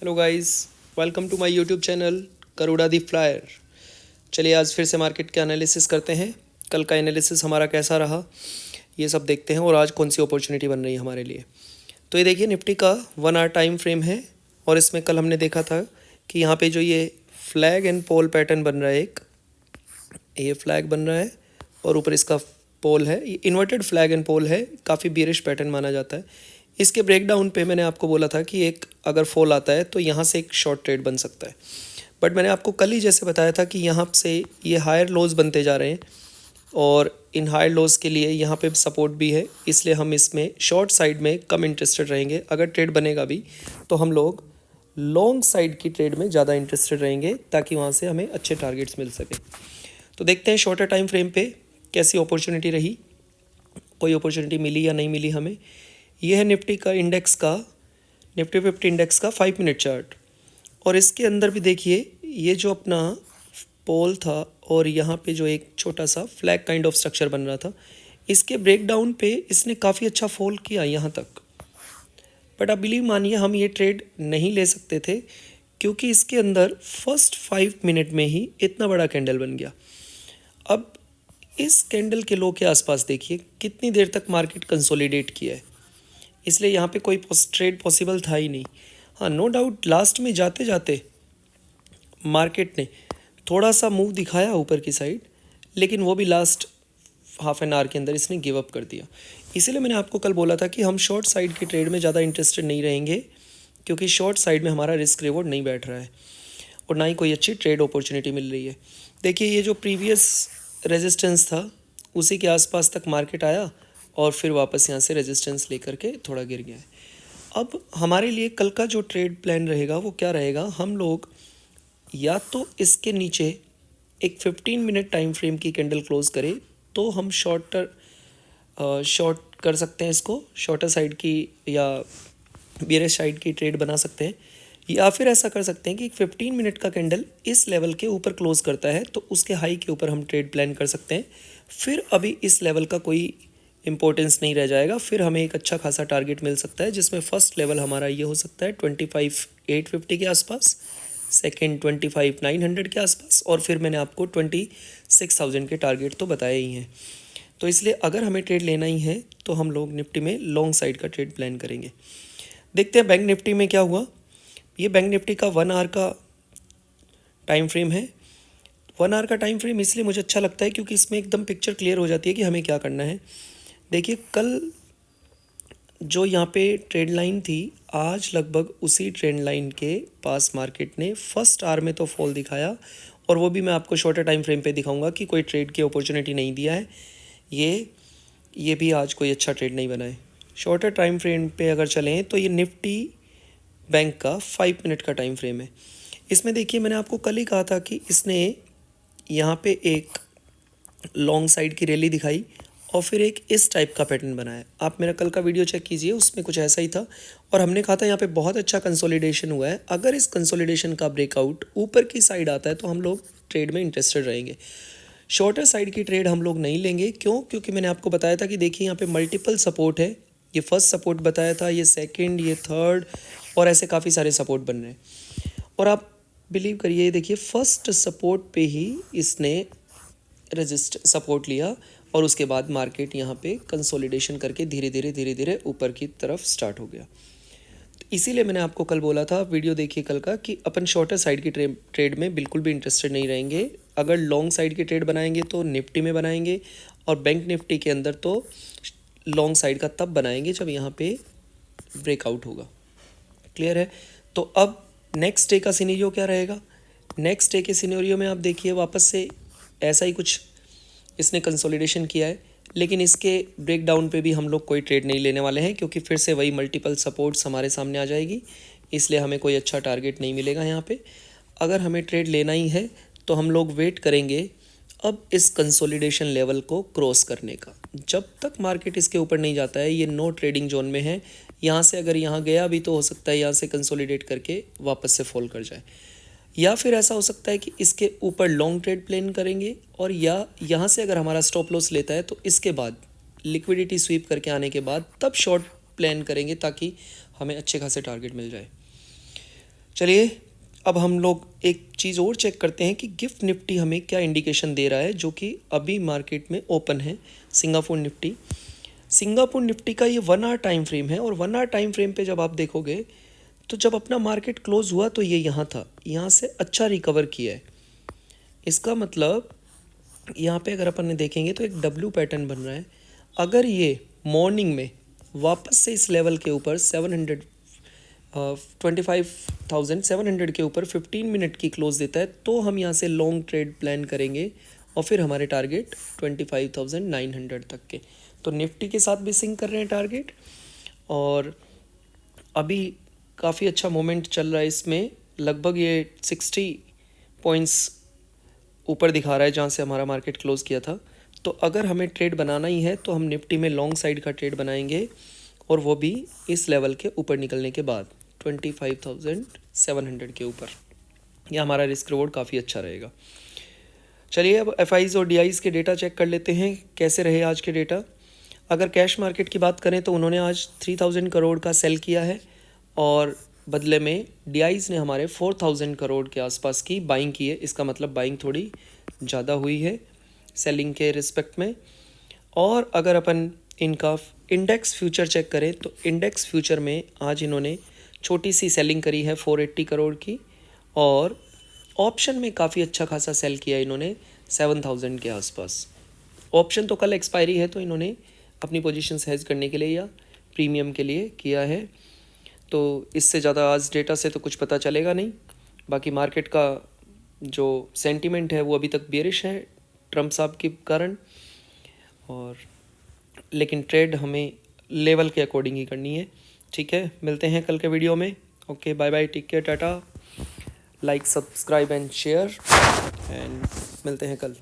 Hello guys, welcome to my YouTube channel करोड़ा the flyer. चलिए आज फिर से मार्केट के एनालिसिस करते हैं। कल का एनालिसिस हमारा कैसा रहा ये सब देखते हैं और आज कौन सी अपॉर्चुनिटी बन रही है हमारे लिए। तो ये देखिए, निफ्टी का 1 आवर टाइम फ्रेम है और इसमें कल हमने देखा था कि यहाँ पे जो ये फ्लैग एंड पोल पैटर्न बन रहा है, एक ये फ्लैग बन रहा है और ऊपर इसका पोल है। ये इन्वर्टेड फ्लैग एंड पोल है, काफ़ी बियरिश पैटर्न माना जाता है। इसके ब्रेकडाउन पे मैंने आपको बोला था कि एक अगर फॉल आता है तो यहाँ से एक शॉर्ट ट्रेड बन सकता है, बट मैंने आपको कल ही जैसे बताया था कि यहाँ से ये हायर लोज बनते जा रहे हैं और इन हायर लोज के लिए यहाँ पे सपोर्ट भी है, इसलिए हम इसमें शॉर्ट साइड में कम इंटरेस्टेड रहेंगे। अगर ट्रेड बनेगा भी तो हम लोग लॉन्ग साइड की ट्रेड में ज़्यादा इंटरेस्टेड रहेंगे ताकि वहाँ से हमें अच्छे टारगेट्स मिल सके। तो देखते हैं शॉर्टर टाइम फ्रेम पे कैसी अपॉर्चुनिटी रही, कोई अपॉर्चुनिटी मिली या नहीं मिली हमें। ये है निफ्टी का इंडेक्स का, निफ्टी 50 इंडेक्स का 5 मिनट चार्ट। और इसके अंदर भी देखिए, ये जो अपना पोल था और यहाँ पे जो एक छोटा सा फ्लैग काइंड ऑफ स्ट्रक्चर बन रहा था, इसके ब्रेकडाउन पे इसने काफ़ी अच्छा फॉल किया यहाँ तक। बट आप बिलीव मानिए, हम ये ट्रेड नहीं ले सकते थे क्योंकि इसके अंदर फर्स्ट 5 मिनट में ही इतना बड़ा कैंडल बन गया। अब इस कैंडल के लो के आसपास देखिए कितनी देर तक मार्केट कंसोलिडेट किया है, इसलिए यहाँ पे कोई ट्रेड पॉसिबल था ही नहीं। हाँ, नो डाउट लास्ट में जाते जाते मार्केट ने थोड़ा सा मूव दिखाया ऊपर की साइड, लेकिन वो भी लास्ट हाफ एन आवर के अंदर इसने गिव अप कर दिया। इसीलिए मैंने आपको कल बोला था कि हम शॉर्ट साइड की ट्रेड में ज़्यादा इंटरेस्टेड नहीं रहेंगे क्योंकि शॉर्ट साइड में हमारा रिस्क रिवॉर्ड नहीं बैठ रहा है और ना ही कोई अच्छी ट्रेड अपॉर्चुनिटी मिल रही है। देखिए, ये जो प्रीवियस रेजिस्टेंस था उसी के आसपास तक मार्केट आया और फिर वापस यहाँ से रेजिस्टेंस लेकर के थोड़ा गिर गया है। अब हमारे लिए कल का जो ट्रेड प्लान रहेगा वो क्या रहेगा, हम लोग या तो इसके नीचे एक 15 मिनट टाइम फ्रेम की कैंडल क्लोज करें तो हम शॉर्ट कर सकते हैं, इसको शॉर्टर साइड की या बियरिश साइड की ट्रेड बना सकते हैं, या फिर ऐसा कर सकते हैं कि 15 मिनट का कैंडल इस लेवल के ऊपर क्लोज करता है तो उसके हाई के ऊपर हम ट्रेड प्लान कर सकते हैं। फिर अभी इस लेवल का कोई इंपॉर्टेंस नहीं रह जाएगा, फिर हमें एक अच्छा खासा टारगेट मिल सकता है जिसमें फर्स्ट लेवल हमारा ये हो सकता है 25,850 के आसपास, सेकंड 25,900 के आसपास, और फिर मैंने आपको 26,000 के टारगेट तो बताए ही हैं। तो इसलिए अगर हमें ट्रेड लेना ही है तो हम लोग निफ्टी में लॉन्ग साइड का ट्रेड प्लान करेंगे। देखते हैं बैंक निफ्टी में क्या हुआ। ये बैंक निफ्टी का 1 आवर का टाइम फ्रेम है। 1 आवर का टाइम फ्रेम इसलिए मुझे अच्छा लगता है क्योंकि इसमें एकदम पिक्चर क्लियर हो जाती है कि हमें क्या करना है। देखिए, कल जो यहाँ पे ट्रेंड लाइन थी, आज लगभग उसी ट्रेंड लाइन के पास मार्केट ने फर्स्ट आवर में तो फॉल दिखाया, और वो भी मैं आपको शॉर्टर टाइम फ्रेम पे दिखाऊंगा कि कोई ट्रेड की अपॉर्चुनिटी नहीं दिया है। ये भी आज कोई अच्छा ट्रेड नहीं बना है। शॉर्टर टाइम फ्रेम पे अगर चलें तो ये निफ्टी बैंक का 5 मिनट का टाइम फ्रेम है। इसमें देखिए, मैंने आपको कल ही कहा था कि इसने यहाँ पे एक लॉन्ग साइड की रैली दिखाई और फिर एक इस टाइप का पैटर्न बनाया। आप मेरा कल का वीडियो चेक कीजिए, उसमें कुछ ऐसा ही था और हमने कहा था यहाँ पे बहुत अच्छा कंसोलिडेशन हुआ है। अगर इस कंसोलिडेशन का ब्रेकआउट ऊपर की साइड आता है तो हम लोग ट्रेड में इंटरेस्टेड रहेंगे। शॉर्टर साइड की ट्रेड हम लोग नहीं लेंगे। क्यों? क्योंकि मैंने आपको बताया था कि देखिए यहाँ पे मल्टीपल सपोर्ट है। ये फर्स्ट सपोर्ट बताया था, ये सेकंड, ये थर्ड, और ऐसे काफ़ी सारे सपोर्ट बन रहे हैं। और आप बिलीव करिए, देखिए फर्स्ट सपोर्ट पे ही इसने सपोर्ट लिया और उसके बाद मार्केट यहाँ पे कंसोलिडेशन करके धीरे धीरे ऊपर की तरफ स्टार्ट हो गया। तो इसीलिए मैंने आपको कल बोला था, वीडियो देखिए कल का, कि अपन शॉर्टर साइड की ट्रेड में बिल्कुल भी इंटरेस्टेड नहीं रहेंगे। अगर लॉन्ग साइड की ट्रेड बनाएंगे तो निफ्टी में बनाएंगे, और बैंक निफ्टी के अंदर तो लॉन्ग साइड का तब बनाएंगे जब यहाँ पे ब्रेकआउट होगा। क्लियर है? तो अब नेक्स्ट डे का सिनेरियो क्या रहेगा? नेक्स्ट डे के सिनेरियो में आप देखिए, वापस से ऐसा ही कुछ इसने कंसोलिडेशन किया है, लेकिन इसके ब्रेकडाउन पे भी हम लोग कोई ट्रेड नहीं लेने वाले हैं क्योंकि फिर से वही मल्टीपल सपोर्ट्स हमारे सामने आ जाएगी, इसलिए हमें कोई अच्छा टारगेट नहीं मिलेगा यहाँ पे। अगर हमें ट्रेड लेना ही है तो हम लोग वेट करेंगे अब इस कंसोलिडेशन लेवल को क्रॉस करने का। जब तक मार्केट इसके ऊपर नहीं जाता है, ये नो ट्रेडिंग जोन में है। यहाँ से अगर यहाँ गया भी तो हो सकता है यहाँ से कंसोलिडेट करके वापस से फॉल कर जाए, या फिर ऐसा हो सकता है कि इसके ऊपर लॉन्ग ट्रेड प्लान करेंगे, और या यहाँ से अगर हमारा स्टॉप लॉस लेता है तो इसके बाद लिक्विडिटी स्वीप करके आने के बाद तब शॉर्ट प्लान करेंगे ताकि हमें अच्छे खासे टारगेट मिल जाए। चलिए अब हम लोग एक चीज़ और चेक करते हैं कि गिफ्ट निफ्टी हमें क्या इंडिकेशन दे रहा है, जो कि अभी मार्केट में ओपन है। सिंगापुर निफ्टी का ये 1 आवर टाइम फ्रेम है, और 1 आवर टाइम फ्रेम पे जब आप देखोगे तो जब अपना मार्केट क्लोज हुआ तो ये यहाँ था, यहाँ से अच्छा रिकवर किया है। इसका मतलब यहाँ पे अगर अपन ने देखेंगे तो एक डब्ल्यू पैटर्न बन रहा है। अगर ये मॉर्निंग में वापस से इस लेवल के ऊपर 25,700 के ऊपर 15 मिनट की क्लोज देता है, तो हम यहाँ से लॉन्ग ट्रेड प्लान करेंगे, और फिर हमारे टारगेट 25,900 तक के। तो निफ्टी के साथ भी सिंक कर रहे हैं टारगेट, और अभी काफ़ी अच्छा मोमेंट चल रहा है इसमें। लगभग ये 60 पॉइंट्स ऊपर दिखा रहा है जहाँ से हमारा मार्केट क्लोज किया था। तो अगर हमें ट्रेड बनाना ही है तो हम निफ्टी में लॉन्ग साइड का ट्रेड बनाएंगे, और वो भी इस लेवल के ऊपर निकलने के बाद 25,700 के ऊपर। यह हमारा रिस्क रिवॉर्ड काफ़ी अच्छा रहेगा। चलिए अब एफआईज और डीआईज के डेटा चेक कर लेते हैं कैसे रहे आज के डेटा। अगर कैश मार्केट की बात करें तो उन्होंने आज 3,000 करोड़ का सेल किया है, और बदले में डीआईज ने हमारे 4,000 करोड़ के आसपास की बाइंग की है। इसका मतलब बाइंग थोड़ी ज़्यादा हुई है सेलिंग के रिस्पेक्ट में। और अगर अपन इनका इंडेक्स फ्यूचर चेक करें तो इंडेक्स फ्यूचर में आज इन्होंने छोटी सी सेलिंग करी है 480 करोड़ की, और ऑप्शन में काफ़ी अच्छा खासा सेल किया इन्होंने 7,000 के आसपास। ऑप्शन तो कल एक्सपायरी है, तो इन्होंने अपनी पोजीशन हेज करने के लिए या प्रीमियम के लिए किया है। तो इससे ज़्यादा आज डेटा से तो कुछ पता चलेगा नहीं। बाकी मार्केट का जो सेंटीमेंट है वो अभी तक बेरिश है ट्रम्प साहब के कारण, और लेकिन ट्रेड हमें लेवल के अकॉर्डिंग ही करनी है। ठीक है, मिलते हैं कल के वीडियो में। Okay, bye bye, take care, tata, like, subscribe and share, and मिलते हैं कल।